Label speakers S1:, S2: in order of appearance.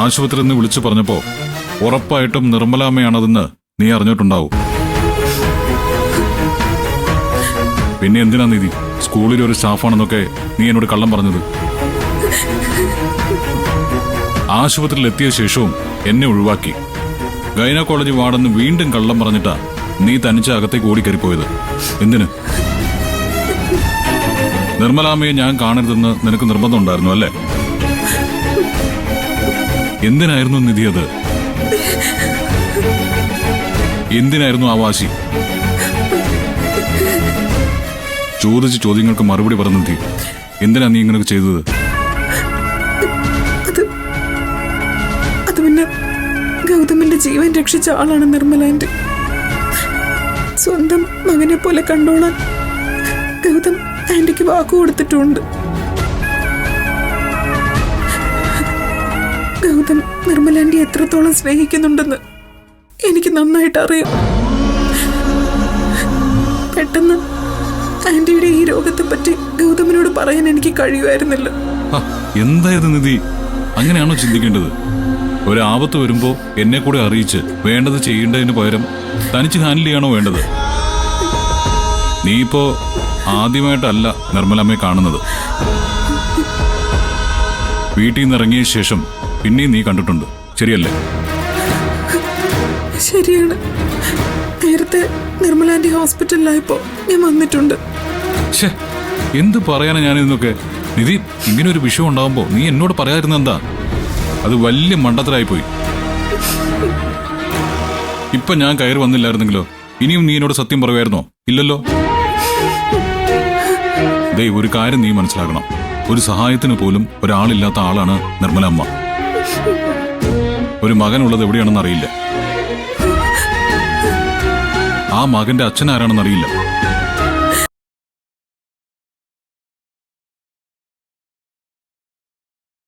S1: ആശുപത്രിയിൽ നിന്ന് വിളിച്ചു പറഞ്ഞപ്പോ ഉറപ്പായിട്ടും നിർമ്മലാമ്മയാണതെന്ന് നീ അറിഞ്ഞിട്ടുണ്ടാവും. പിന്നെ എന്തിനാ നിധി സ്കൂളിൽ ഒരു സ്റ്റാഫാണെന്നൊക്കെ നീ എന്നോട് കള്ളം പറഞ്ഞത്? ആശുപത്രിയിൽ എത്തിയ ശേഷവും എന്നെ ഒഴിവാക്കി ഗൈനക്കോളജി വാർഡെന്ന് വീണ്ടും കള്ളം പറഞ്ഞിട്ടാ നീ തനിച്ച് അകത്തേക്ക് ഓടിക്കറിപ്പോയത്. എന്തിന്? നിർമ്മലാമ്മയെ ഞാൻ കാണരുതെന്ന് നിനക്ക് നിർബന്ധമുണ്ടായിരുന്നു അല്ലേ? എന്തിനായിരുന്നു നിധി അത്? എന്തിനായിരുന്നു ആ വാശി? ചോദിച്ച ചോദ്യങ്ങൾക്ക് മറുപടി പറഞ്ഞ നിധി, എന്തിനാ നീ ഇങ്ങനെ ചെയ്തത്?
S2: അത് പിന്നെ ഗൗതമിന്റെ ജീവൻ രക്ഷിച്ച ആളാണ് നിർമ്മലാന്റെ. സ്വന്തം മകനെ പോലെ കണ്ടോളാൻ ഗൗതം ആന്റിക്ക് വാക്കു കൊടുത്തിട്ടുണ്ട്. ഗൗതം നിർമ്മലാന്റി എത്രത്തോളം സ്നേഹിക്കുന്നുണ്ടെന്ന് എനിക്ക് നന്നായിട്ട് അറിയാം. പെട്ടെന്ന് ആന്റിയുടെ ഈ രോഗത്തെ പറ്റി ഗൗതമിനോട് പറയാൻ എനിക്ക് കഴിയുമായിരുന്നില്ല.
S1: എന്തായത് നിധി, അങ്ങനെയാണോ ചിന്തിക്കേണ്ടത്? ഒരാപത്ത് വരുമ്പോ എന്നെ കൂടെ അറിയിച്ച് വേണ്ടത് ചെയ്യേണ്ടതിന് പകരം തനിച്ച് ഹാൻഡിൽ ചെയ്യണോ വേണ്ടത്? നീ ഇപ്പോ ആദ്യമായിട്ടല്ല നിർമ്മലമ്മയെ കാണുന്നത്. വീട്ടിൽ നിന്ന് ഇറങ്ങിയ ശേഷം പിന്നെയും നീ കണ്ടിട്ടുണ്ട്, ശരിയല്ലേ?
S2: ശരിയാണ്. നേരത്തെ നിർമ്മലാന്റി ഹോസ്പിറ്റലിലായപ്പോ ഞാൻ വന്നിട്ടുണ്ട്.
S1: എന്ത് പറയാനാ ഞാൻ ഇന്നൊക്കെ? നിധി, ഇങ്ങനെ ഒരു വിഷയം ഉണ്ടാവുമ്പോ നീ എന്നോട് പറയാതിരുന്ന എന്താ? അത് വലിയ മണ്ടത്തരായിപ്പോയി. ഇപ്പൊ ഞാൻ കയറി വന്നില്ലായിരുന്നെങ്കിലോ ഇനിയും നീ എന്നോട് സത്യം പറയുമായിരുന്നോ? ഇല്ലല്ലോ. ദേ, ഒരു കാര്യം നീ മനസ്സിലാക്കണം. ഒരു സഹായത്തിന് പോലും ഒരാളില്ലാത്ത ആളാണ് നിർമ്മലമ്മ. ഒരു മകനുള്ളത് എവിടെയാണെന്ന് അറിയില്ല. ആ മകന്റെ അച്ഛൻ ആരാണെന്ന് അറിയില്ല.